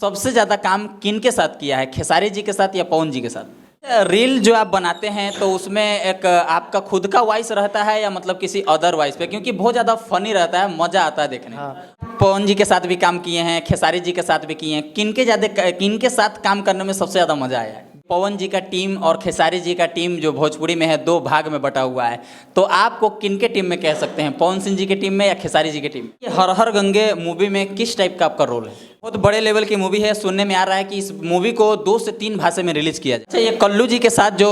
सबसे ज़्यादा काम किन के साथ किया है, खेसारी जी के साथ या पवन जी के साथ? रील जो आप बनाते हैं तो उसमें एक आपका खुद का वॉइस रहता है या मतलब किसी अदर वॉइस पे, क्योंकि बहुत ज़्यादा फनी रहता है, मज़ा आता है देखने में। हाँ। पवन जी के साथ भी काम किए हैं, खेसारी जी के साथ भी किए हैं, किन के साथ काम करने में सबसे ज़्यादा मज़ा आया है? पवन जी का टीम और खेसारी जी का टीम जो भोजपुरी में है, दो भाग में बटा हुआ है, तो आपको किन के टीम में कह सकते हैं, पवन सिंह जी के टीम में या खेसारी जी के टीम में? हर हर गंगे मूवी में किस टाइप का आपका रोल है? बहुत बड़े लेवल की मूवी है, सुनने में आ रहा है कि इस मूवी को 2 से 3 भाषा में रिलीज किया जाए। अच्छा, ये कल्लू जी के साथ जो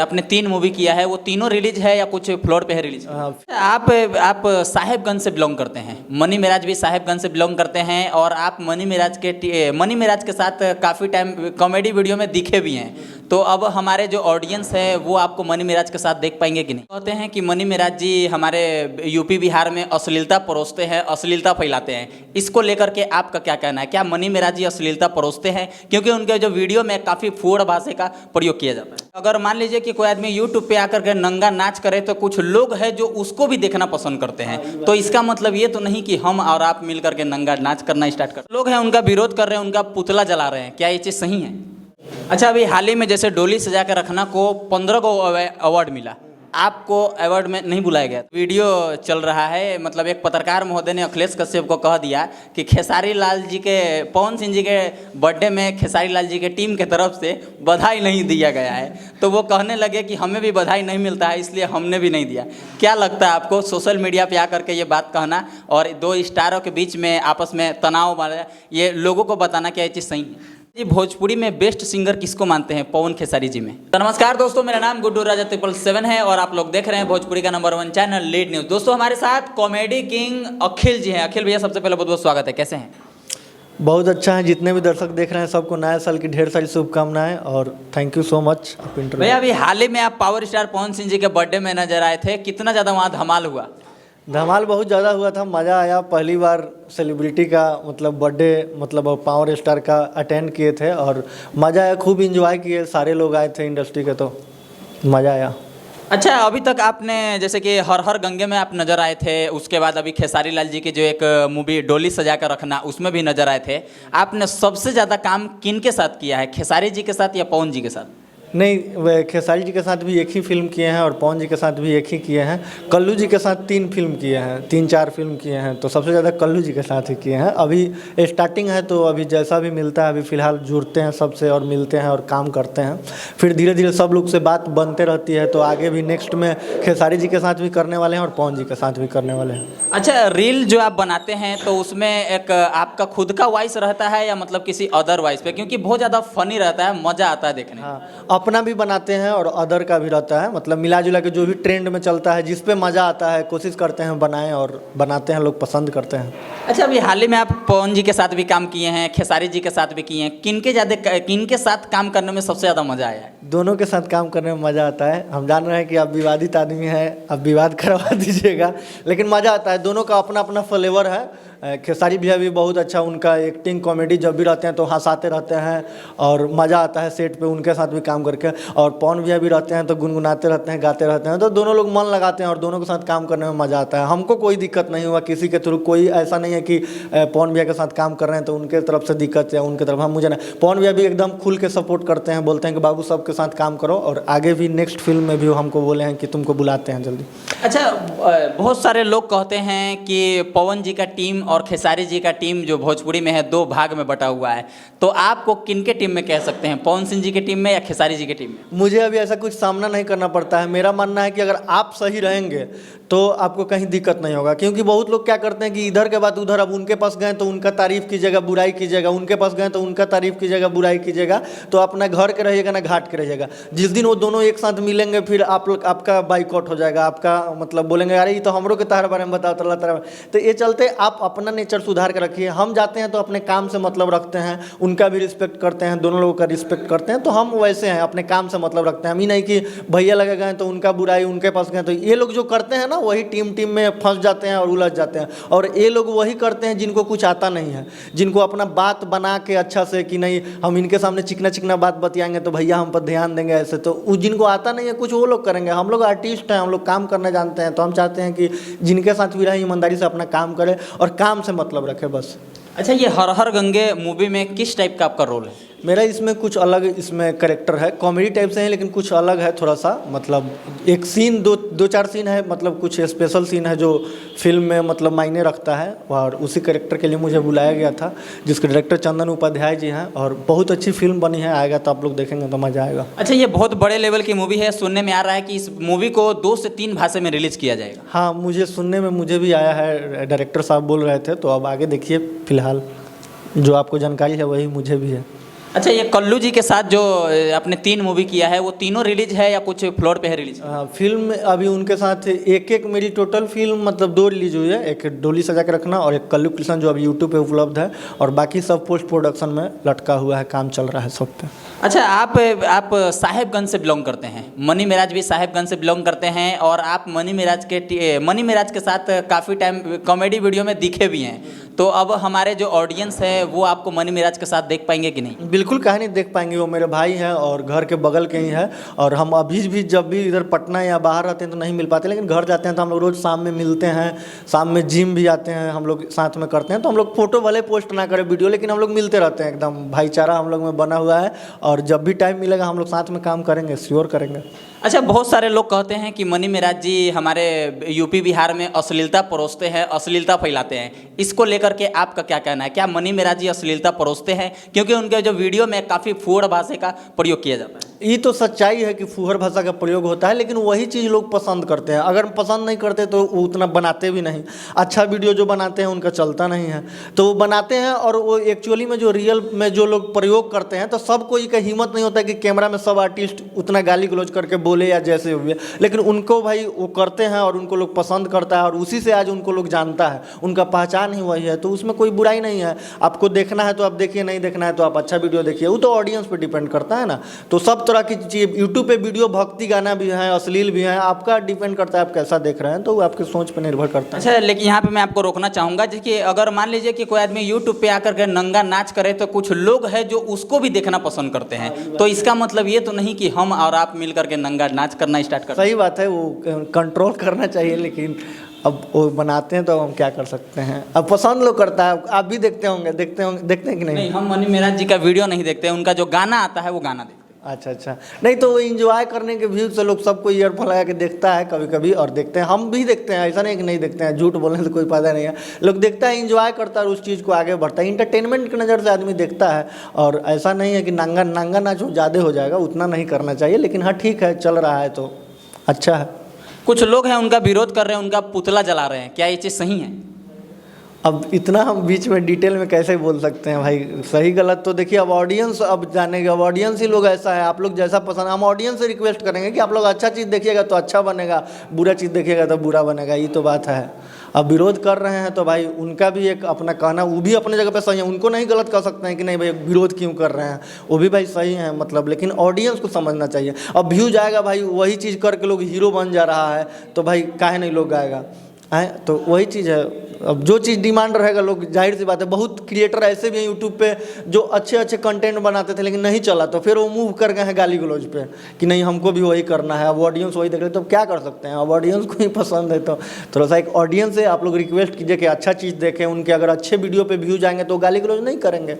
आपने 3 मूवी किया है, वो तीनों रिलीज है या कुछ फ्लोर पे है रिलीज? आप साहेबगंज से बिलोंग करते हैं, मनी मेराज भी साहेबगंज से बिलोंग करते हैं, और आप मनी मेराज के साथ काफ़ी टाइम कॉमेडी वीडियो में दिखे भी हैं। तो अब हमारे जो ऑडियंस है वो आपको मनी मेराज के साथ देख पाएंगे कि नहीं? कहते हैं कि मनी मेराज जी हमारे यूपी बिहार में अश्लीलता परोसते हैं, अश्लीलता फैलाते हैं, इसको लेकर के आपका क्या कहना है? क्या मनी मेराज जी अश्लीलता परोसते हैं? क्योंकि उनके जो वीडियो में काफ़ी फूड़ भाषा का प्रयोग किया जाता है। अगर मान लीजिए कि कोई आदमी यूट्यूब पे आकर के नंगा नाच करे तो कुछ लोग हैं जो उसको भी देखना पसंद करते हैं, तो इसका मतलब ये तो नहीं कि हम और आप मिल करके नंगा नाच करना स्टार्ट कर, लोग हैं उनका विरोध कर रहे हैं, उनका पुतला जला रहे हैं, क्या ये चीज़ सही है? अच्छा, अभी हाल ही में जैसे डोली सजा के रखना को 15 को अवार्ड मिला, आपको अवार्ड में नहीं बुलाया गया। वीडियो चल रहा है, मतलब एक पत्रकार महोदय ने अखिलेश कश्यप को कह दिया कि खेसारी लाल जी के, पवन सिंह जी के बर्थडे में खेसारी लाल जी के टीम के तरफ से बधाई नहीं दिया गया है, तो वो कहने लगे कि हमें भी बधाई नहीं मिलता है, इसलिए हमने भी नहीं दिया। क्या लगता है आपको, सोशल मीडिया पे आकर के ये बात कहना और 2 स्टारों के बीच में आपस में तनाव वाला, ये लोगों को बताना, क्या ये चीज़ सही है? जी, भोजपुरी में बेस्ट सिंगर किसको मानते हैं, पवन खेसारी जी में? तो नमस्कार दोस्तों, मेरा नाम गुड्डू राजा 777 है और आप लोग देख रहे हैं भोजपुरी का नंबर 1 चैनल लीड न्यूज़। दोस्तों, हमारे साथ कॉमेडी किंग अखिल जी हैं। अखिल भैया, सबसे पहले बहुत बहुत स्वागत है, कैसे हैं? बहुत अच्छा है। जितने भी दर्शक देख रहे हैं सबको नया साल की ढेर सारी शुभकामनाएं और थैंक यू सो मच। भैया, अभी हाल ही में आप पावर स्टार पवन सिंह जी के बर्थडे में नजर आए थे, कितना ज़्यादा वहाँ धमाल हुआ? धमाल बहुत ज़्यादा हुआ था, मज़ा आया। पहली बार सेलिब्रिटी का मतलब बर्थडे मतलब पावर स्टार का अटेंड किए थे और मज़ा आया, खूब इंजॉय किए, सारे लोग आए थे इंडस्ट्री के, तो मज़ा आया। अच्छा, अभी तक आपने जैसे कि हर हर गंगे में आप नजर आए थे, उसके बाद अभी खेसारी लाल जी की जो एक मूवी डोली सजा कर रखना, उसमें भी नजर आए थे। आपने सबसे ज़्यादा काम किन के साथ किया है, खेसारी जी के साथ या पवन जी के साथ? नहीं, वे खेसारी जी के साथ भी एक ही फिल्म किए हैं और पवन जी के साथ भी एक ही किए हैं। कल्लू जी के साथ 3 फिल्म किए हैं, 3-4 फिल्म किए हैं, तो सबसे ज़्यादा कल्लू जी के साथ ही किए हैं। अभी स्टार्टिंग है तो अभी जैसा भी मिलता है, अभी फ़िलहाल जुड़ते हैं सबसे और मिलते हैं और काम करते हैं, फिर धीरे धीरे सब लोग से बात बनते रहती है, तो आगे भी नेक्स्ट में खेसारी जी के साथ भी करने वाले हैं और पवन जी के साथ भी करने वाले हैं। अच्छा, रील जो आप बनाते हैं तो उसमें एक आपका खुद का वॉइस रहता है या मतलब किसी अदर वॉइस पे, क्योंकि बहुत ज़्यादा फनी रहता है, मज़ा आता है देखने में। हाँ, अपना भी बनाते हैं और अदर का भी रहता है, मतलब मिला जुला के जो भी ट्रेंड में चलता है, जिस पे मज़ा आता है, कोशिश करते हैं बनाएं और बनाते हैं, लोग पसंद करते हैं। अच्छा, अभी हाल ही में आप पवन जी के साथ भी काम किए हैं, खेसारी जी के साथ भी किए हैं, किन के साथ काम करने में सबसे ज़्यादा मज़ा आया है? दोनों के साथ काम करने में मज़ा आता है। हम जान रहे हैं कि आप विवादित आदमी हैं, अब विवाद करवा दीजिएगा, लेकिन मज़ा आता है। दोनों का अपना अपना फ्लेवर है। खेसारी भैया भी बहुत अच्छा, उनका एक्टिंग कॉमेडी जब भी रहते हैं तो हंसाते रहते हैं और मज़ा आता है सेट पे उनके साथ भी काम करके। और पवन भैया भी रहते हैं तो गुनगुनाते रहते हैं, गाते रहते हैं, तो दोनों लोग मन लगाते हैं और दोनों के साथ काम करने में मज़ा आता है। हमको कोई दिक्कत नहीं हुआ किसी के थ्रू, कोई ऐसा नहीं है कि पवन भैया के साथ काम कर रहे हैं तो उनके तरफ से दिक्कत है, उनके तरफ हम मुझे नहीं। पवन भैया भी एकदम खुल के सपोर्ट करते हैं, बोलते हैं कि बाबू सबके साथ काम करो, और आगे भी नेक्स्ट फिल्म में भी हमको बोले हैं कि तुमको बुलाते हैं जल्दी। अच्छा, बहुत सारे लोग कहते हैं कि पवन जी का टीम और खेसारी जी का टीम जो भोजपुरी में है, 2 भाग में बटा हुआ है, तो आपको किन के टीम में कह सकते हैं, पवन सिंह जी की टीम में या खेसारी जी की टीम में? मुझे अभी ऐसा कुछ सामना नहीं करना पड़ता है। मेरा मानना है कि अगर आप सही रहेंगे तो आपको कहीं दिक्कत नहीं होगा, क्योंकि बहुत लोग क्या करते हैं कि इधर के बाद उधर, अब उनके पास गए तो उनका तारीफ कीजिएगा, बुराई कीजिएगा, उनके पास गए तो उनका तारीफ कीजिएगा, बुराई कीजिएगा, तो अपना घर के रहिएगा ना घाट के रहिएगा। जिस दिन वो दोनों एक साथ मिलेंगे फिर आपका बाइकआउट हो जाएगा, आपका मतलब बोलेंगे अरे ये तो हमरों के तार बारे में बताओ तला तरह। तो ये चलते आप अपना नेचर सुधार के रखिए। हम जाते हैं तो अपने काम से मतलब रखते हैं, उनका भी रिस्पेक्ट करते हैं, दोनों लोगों का रिस्पेक्ट करते हैं, तो हम वैसे हैं, अपने काम से मतलब रखते हैं। हम ही नहीं कि भैया लगे गए तो उनका बुराई, उनके पास गए तो ये लोग जो करते हैं ना, वही टीम में फंस जाते हैं और उलझ जाते हैं। और ये लोग वही करते हैं जिनको कुछ आता नहीं है, जिनको अपना बात बना के अच्छा से कि नहीं हम इनके सामने चिकना चिकना बात बतियाएंगे तो भैया हम पर ध्यान देंगे, ऐसे तो जिनको आता नहीं है कुछ वो लोग करेंगे। हम लोग आर्टिस्ट हैं, हम लोग काम करना जानते हैं, तो हम चाहते हैं कि जिनके साथ भी रहें ईमानदारी से अपना काम करें और काम से मतलब रखें बस। अच्छा, ये हर हर गंगे मूवी में किस टाइप का आपका रोल है? मेरा इसमें कुछ अलग इसमें करेक्टर है, कॉमेडी टाइप से है लेकिन कुछ अलग है थोड़ा सा। मतलब एक सीन दो चार सीन है, मतलब कुछ स्पेशल सीन है जो फिल्म में मतलब मायने रखता है, और उसी करेक्टर के लिए मुझे बुलाया गया था, जिसके डायरेक्टर चंदन उपाध्याय जी हैं। और बहुत अच्छी फिल्म बनी है, आएगा तो आप लोग देखेंगे तो मज़ा आएगा। अच्छा, ये बहुत बड़े लेवल की मूवी है, सुनने में आ रहा है कि इस मूवी को 2 से 3 भाषा में रिलीज किया जाएगा। हाँ, मुझे सुनने में मुझे भी आया है, डायरेक्टर साहब बोल रहे थे, तो अब आगे देखिए। फिलहाल जो आपको जानकारी है वही मुझे भी है। अच्छा, ये कल्लू जी के साथ जो आपने 3 मूवी किया है, वो तीनों रिलीज है या कुछ फ्लोर पे है रिलीज? फिल्म अभी उनके साथ एक मेरी टोटल फिल्म मतलब 2 रिलीज हुई है, एक डोली सजा के रखना और एक कल्लू कृष्ण जो अभी यूट्यूब पे उपलब्ध है, और बाकी सब पोस्ट प्रोडक्शन में लटका हुआ है, काम चल रहा है सब पे। अच्छा, आप साहेबगंज से बिलोंग करते हैं, मनी मिराज भी साहेबगंज से बिलोंग करते हैं, और आप मनी मिराज के साथ काफ़ी टाइम कॉमेडी वीडियो में दिखे भी हैं। तो अब हमारे जो ऑडियंस है वो आपको मनी मिराज के साथ देख पाएंगे कि नहीं? बिल्कुल, काहे नहीं देख पाएंगे, वो मेरे भाई हैं और घर के बगल के ही हैं। और हम अभी भी जब भी इधर पटना या बाहर रहते हैं तो नहीं मिल पाते, लेकिन घर जाते हैं तो हम लोग रोज़ शाम में मिलते हैं। शाम में जिम भी आते हैं, हम लोग साथ में करते हैं। तो हम लोग फोटो भले पोस्ट ना करें वीडियो, लेकिन हम लोग मिलते रहते हैं, एकदम भाईचारा हम लोग में बना हुआ है। और जब भी टाइम मिलेगा हम लोग साथ में काम करेंगे, श्योर करेंगे। अच्छा, बहुत सारे लोग कहते हैं कि मनी मिराज जी हमारे यूपी बिहार में अश्लीलता परोसते हैं, अश्लीलता फैलाते हैं। इसको लेकर के आपका क्या कहना है? क्या मनी मिराज जी अश्लीलता परोसते हैं? क्योंकि उनके जो वीडियो में काफ़ी फूहड़ भाषा का प्रयोग किया जाता है। ये तो सच्चाई है कि फूहड़ भाषा का प्रयोग होता है, लेकिन वही चीज़ लोग पसंद करते हैं। अगर पसंद नहीं करते तो वो उतना बनाते भी नहीं। अच्छा वीडियो जो बनाते हैं उनका चलता नहीं है, तो वो बनाते हैं। और वो एक्चुअली में जो रियल में जो लोग प्रयोग करते हैं, तो सब कोई का हिम्मत नहीं होता है कि कैमरा में सब आर्टिस्ट उतना गाली गलौज करके बोले या जैसे हुए, लेकिन उनको भाई वो करते हैं और उनको लोग पसंद करता है, और उसी से आज उनको लोग जानता है, उनका पहचान ही वही है। तो उसमें कोई बुराई नहीं है। आपको देखना है तो आप देखिए, नहीं देखना है तो आप अच्छा वीडियो देखिए, वो तो ऑडियंस पे डिपेंड करता है ना। तो सब तरह की चीज़ यूट्यूब पे वीडियो, भक्ति गाना भी है, अश्लील भी है, आपका डिपेंड करता है आप कैसा देख रहे हैं, तो वो आपके सोच पर निर्भर करता है। अच्छा, लेकिन यहाँ पे मैं आपको रोकना चाहूँगा, देखिए अगर मान लीजिए कि कोई आदमी यूट्यूब पे आकर के नंगा नाच करे, तो कुछ लोग हैं जो उसको भी देखना पसंद करते हैं। तो इसका मतलब ये तो नहीं कि हम और आप मिल करके नंगा नाच करना स्टार्ट कर। सही बात है, वो कंट्रोल करना चाहिए, लेकिन अब वो बनाते हैं तो हम क्या कर सकते हैं। अब पसंद लोग करता है, आप भी देखते हैं कि नहीं? नहीं, हम मनी मिराज जी का वीडियो नहीं देखते, उनका जो गाना आता है वो गाना देखते हैं। अच्छा, नहीं तो वो इंजॉय करने के व्यू से लोग सबको ईयरफोन लगा के देखता है कभी कभी, और देखते हैं, हम भी देखते हैं, ऐसा नहीं कि नहीं देखते हैं। झूठ बोलने से कोई फायदा नहीं है। लोग देखता है, इंजॉय करता है और उस चीज़ को आगे बढ़ता है। इंटरटेनमेंट की नज़र से आदमी देखता है, और ऐसा नहीं है कि नांगा नाच ज़्यादा हो जाएगा, उतना नहीं करना चाहिए। लेकिन हाँ, ठीक है, चल रहा है तो अच्छा है। कुछ लोग हैं उनका विरोध कर रहे हैं, उनका पुतला जला रहे हैं, क्या ये चीज़ सही है? अब इतना हम बीच में डिटेल में कैसे बोल सकते हैं भाई, सही गलत तो देखिए अब ऑडियंस अब जानेगा। अब ऑडियंस ही लोग ऐसा है, आप लोग जैसा पसंद, हम ऑडियंस से रिक्वेस्ट करेंगे कि आप लोग अच्छा चीज़ देखिएगा तो अच्छा बनेगा, बुरा चीज़ देखिएगा तो बुरा बनेगा, ये तो बात है। अब विरोध कर रहे हैं तो भाई उनका भी एक अपना कहना, वो भी अपने जगह पे सही है, उनको नहीं गलत कह सकते हैं कि नहीं भाई विरोध क्यों कर रहे हैं, वो भी भाई सही है मतलब। लेकिन ऑडियंस को समझना चाहिए। अब व्यू जाएगा भाई, वही चीज़ करके लोग हीरो बन जा रहा है, तो भाई काहे नहीं लोग आएगा है, तो वही चीज़ है। अब जो चीज़ डिमांड रहेगा लोग, जाहिर सी बात है। बहुत क्रिएटर ऐसे भी हैं यूट्यूब पे जो अच्छे अच्छे कंटेंट बनाते थे, लेकिन नहीं चला, तो फिर वो मूव कर गए हैं गाली गलौज पे कि नहीं हमको भी वही करना है। अब ऑडियंस वही देख रहे, तो क्या कर सकते हैं। अब ऑडियंस को ही पसंद है, तो थोड़ा सा एक ऑडियंस से आप लोग रिक्वेस्ट कीजिए कि अच्छा चीज़ देखें। उनके अगर अच्छे वीडियो पे व्यू जाएंगे तो गाली गलौज नहीं करेंगे,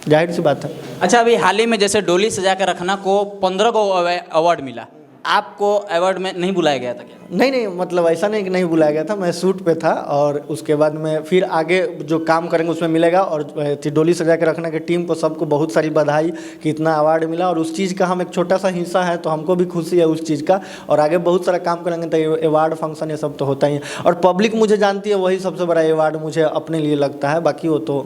जाहिर सी बात है। अच्छा, अभी हाल ही में जैसे डोली सजा के रखना को 15 को अवार्ड मिला, आपको अवार्ड में नहीं बुलाया गया था क्या? नहीं, मतलब ऐसा नहीं कि नहीं बुलाया गया था, मैं शूट पे था, और उसके बाद में फिर आगे जो काम करेंगे उसमें मिलेगा। और डोली सजा के रखने की टीम को सबको बहुत सारी बधाई कि इतना अवार्ड मिला, और उस चीज़ का हम एक छोटा सा हिस्सा है, तो हमको भी खुशी है उस चीज़ का। और आगे बहुत सारा काम करेंगे तो अवार्ड फंक्शन ये सब तो होता ही है, और पब्लिक मुझे जानती है, वही सबसे बड़ा अवार्ड मुझे अपने लिए लगता है, बाकी वो तो।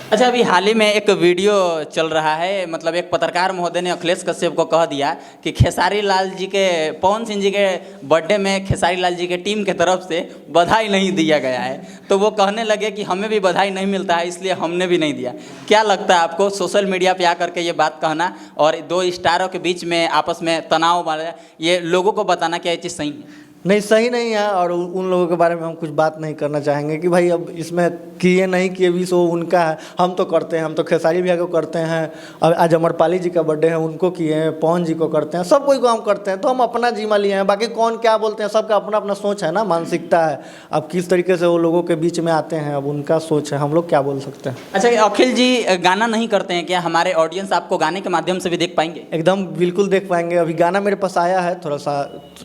अच्छा, अभी हाल ही में एक वीडियो चल रहा है, मतलब एक पत्रकार महोदय ने अखिलेश कश्यप को कह दिया कि खेसारी लाल जी के, पवन सिंह जी के बर्थडे में खेसारी लाल जी के टीम के तरफ से बधाई नहीं दिया गया है। तो वो कहने लगे कि हमें भी बधाई नहीं मिलता है, इसलिए हमने भी नहीं दिया। क्या लगता है आपको, सोशल मीडिया पे आकर के ये बात कहना और 2 स्टारों के बीच में आपस में तनाव वाला, ये लोगों को बताना, क्या ये चीज़ सही है? नहीं, सही नहीं है। और उन लोगों के बारे में हम कुछ बात नहीं करना चाहेंगे कि भाई अब इसमें किए नहीं किए भी सो उनका है। हम तो करते हैं, हम तो खेसारी भैया को करते हैं, अब आज अमरपाली जी का बर्थडे है उनको किए हैं, पवन जी को करते हैं, सब कोई को हम करते हैं। तो हम अपना जिम्मा लिए हैं, बाकी कौन क्या बोलते हैं सबका अपना अपना सोच है ना, मानसिकता है। अब किस तरीके से वो लोगों के बीच में आते हैं, अब उनका सोच है, हम लोग क्या बोल सकते हैं। अच्छा अखिल जी, गाना नहीं करते हैं क्या? हमारे ऑडियंस आपको गाने के माध्यम से भी देख पाएंगे? एकदम बिल्कुल देख पाएंगे। अभी गाना मेरे पास आया है, थोड़ा सा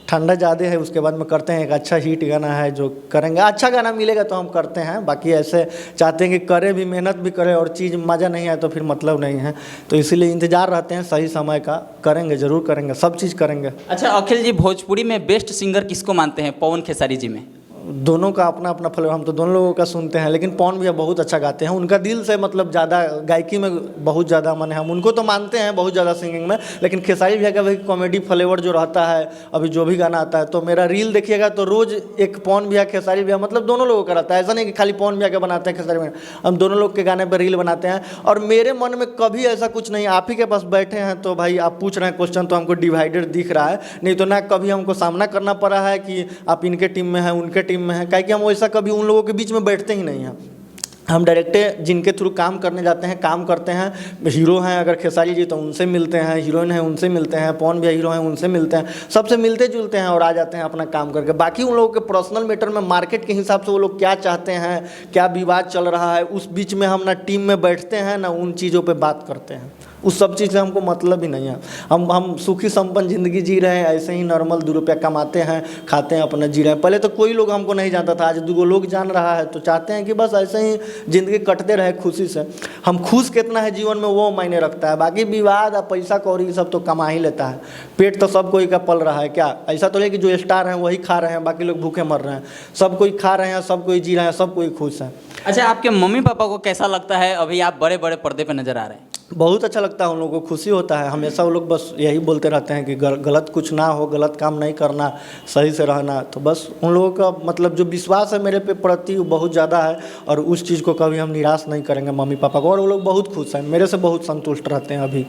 ठंडा ज़्यादा है, उसके बाद में करते हैं। एक अच्छा हिट गाना है जो करेंगे, अच्छा गाना मिलेगा तो हम करते हैं। बाकी ऐसे चाहते हैं कि करें भी, मेहनत भी करें, और चीज़ मज़ा नहीं आए तो फिर मतलब नहीं है। तो इसीलिए इंतज़ार रहते हैं सही समय का, करेंगे, ज़रूर करेंगे, सब चीज़ करेंगे। अच्छा अखिल जी, भोजपुरी में बेस्ट सिंगर किसको मानते हैं, पवन खेसारी जी में? दोनों का अपना अपना फल, हम तो दोनों लोगों का सुनते हैं, लेकिन पवन भैया बहुत अच्छा गाते हैं। उनका दिल से मतलब ज़्यादा गायकी में बहुत ज़्यादा मन है, हम उनको तो मानते हैं बहुत ज़्यादा सिंगिंग में। लेकिन खेसारी भैया का भी कॉमेडी फ्लेवर जो रहता है, अभी जो भी गाना आता है, तो मेरा रील देखिएगा तो रोज़ एक पवन भैया खेसारी भैया, मतलब दोनों लोगों का रहता है। ऐसा नहीं कि खाली पवन भैया का बनाते हैं खेसारी भैया, हम दोनों लोग के गाने पर रील बनाते हैं। और मेरे मन में कभी ऐसा कुछ नहीं, आप ही के पास बैठे हैं तो भाई आप पूछ रहे हैं क्वेश्चन, तो हमको डिवाइडेड दिख रहा है। नहीं तो ना कभी हमको सामना करना पड़ा है कि आप इनके टीम में हैं, उनके टीम में हैं, कि हम वैसा कभी उन लोगों के बीच में बैठते ही नहीं हैं। हम डायरेक्ट जिनके थ्रू काम करने जाते हैं, काम करते हैं। हीरो हैं अगर खेसारी जी तो उनसे मिलते हैं, हीरोइन हैं उनसे मिलते हैं, पवन भैया हीरो हैं उनसे मिलते हैं, सबसे मिलते जुलते हैं और आ जाते हैं अपना काम करके। बाकी उन लोगों के पर्सनल मैटर में, मार्केट के हिसाब से वो लोग क्या चाहते हैं, क्या विवाद चल रहा है, उस बीच में हम ना टीम में बैठते हैं ना उन चीज़ों पर बात करते हैं। उस सब चीज़ से हमको मतलब ही नहीं है। हम सुखी संपन्न ज़िंदगी जी रहे हैं, ऐसे ही नॉर्मल 2 रुपया कमाते हैं, खाते हैं, अपना जी रहे हैं। पहले तो कोई लोग हमको नहीं जानता था, आज 2 लोग जान रहा है, तो चाहते हैं कि बस ऐसे ही ज़िंदगी कटते रहे खुशी से। हम खुश कितना है जीवन में वो मायने रखता है, बाकी विवाद और पैसा कौड़ी सब तो कमा ही लेता है। पेट तो सब कोई का पल रहा है क्या? ऐसा तो नहीं कि जो स्टार हैं वही खा रहे हैं, बाकी लोग भूखे मर रहे हैं। सब कोई खा रहे हैं, सब कोई जी रहे हैं, सब कोई खुश है। अच्छा आपके मम्मी पापा को कैसा लगता है अभी आप बड़े बड़े पर्दे पे नजर आ रहे हैं? बहुत अच्छा लगता है, उन लोगों को खुशी होता है। हमेशा वो लोग बस यही बोलते रहते हैं कि गलत कुछ ना हो, गलत काम नहीं करना, सही से रहना। तो बस उन लोगों का मतलब जो विश्वास है मेरे पे प्रति वो बहुत ज़्यादा है, और उस चीज़ को कभी हम निराश नहीं करेंगे मम्मी पापा को। और वो लोग बहुत खुश हैं, मेरे से बहुत संतुष्ट रहते हैं अभी।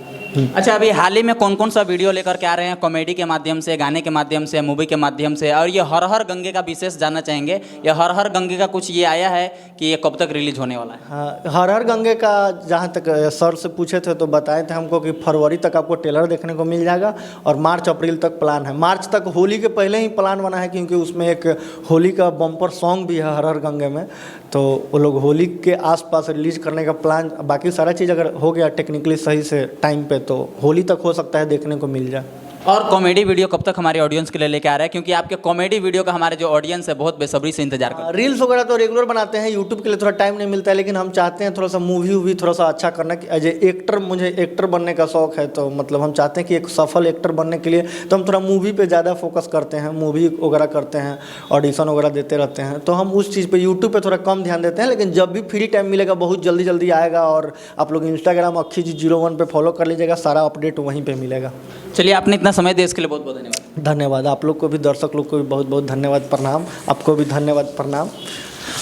अच्छा अभी हाल ही में कौन कौन सा वीडियो लेकर के आ रहे हैं, कॉमेडी के माध्यम से, गाने के माध्यम से, मूवी के माध्यम से? और ये हर हर गंगे का विशेष जानना चाहेंगे, ये हर हर गंगे का कुछ ये आया है कि ये कब तक रिलीज होने वाला है? हाँ, हर हर गंगे का जहाँ तक सर से पूछे थे तो बताए थे हमको कि फरवरी तक आपको ट्रेलर देखने को मिल जाएगा, और मार्च अप्रैल तक प्लान है। मार्च तक होली के पहले ही प्लान बना है, क्योंकि उसमें एक होली का बम्पर सॉन्ग भी है हर हर गंगे में। तो वो लोग होली के आसपास रिलीज करने का प्लान, बाकी सारा चीज़ अगर हो गया टेक्निकली सही से टाइम पे तो होली तक हो सकता है देखने को मिल जाए। और कॉमेडी वीडियो कब तक हमारे ऑडियंस के लिए लेके आ रहा है, क्योंकि आपके कॉमेडी वीडियो का हमारे जो ऑडियंस है बहुत बेसब्री से इंतजार कर रहे हैं। रील्स वगैरह तो रेगुलर बनाते हैं, यूट्यूब के लिए थोड़ा टाइम नहीं मिलता है, लेकिन हम चाहते हैं थोड़ा सा मूवी वूवी थोड़ा सा अच्छा करना। एज ए एक्टर, मुझे एक्टर बनने का शौक है, तो मतलब हम चाहते हैं कि एक सफल एक्टर बनने के लिए तो हम थोड़ा मूवी पे ज़्यादा फोकस करते हैं, मूवी वगैरह करते हैं, ऑडिशन वगैरह देते रहते हैं। तो हम उस चीज़ पे यूट्यूब पे थोड़ा कम ध्यान देते हैं, लेकिन जब भी फ्री टाइम मिलेगा बहुत जल्दी जल्दी आएगा। और आप लोग इंस्टाग्राम अक्खी जी 01 पे फॉलो कर लीजिएगा, सारा अपडेट वहीं पर मिलेगा। चलिए आपने इतना समय दिया इसके लिए बहुत बहुत धन्यवाद। धन्यवाद आप लोग को भी, दर्शक लोग को भी बहुत बहुत धन्यवाद, प्रणाम। आपको भी धन्यवाद, प्रणाम।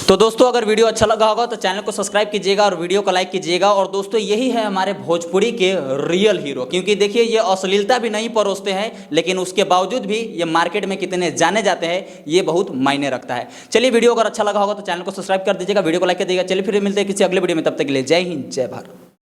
तो दोस्तों अगर वीडियो अच्छा लगा होगा तो चैनल को सब्सक्राइब कीजिएगा और वीडियो को लाइक कीजिएगा। और दोस्तों यही है हमारे भोजपुरी के रियल हीरो, क्योंकि देखिए ये अश्लीलता भी नहीं परोसते हैं, लेकिन उसके बावजूद भी ये मार्केट में कितने जाने जाते हैं ये बहुत मायने रखता है। चलिए वीडियो अगर अच्छा लगा होगा तो चैनल को सब्सक्राइब कर दीजिएगा, वीडियो को लाइक कर दीजिएगा। चलिए फिर मिलते हैं किसी अगले वीडियो में, तब तक के लिए जय हिंद, जय भारत।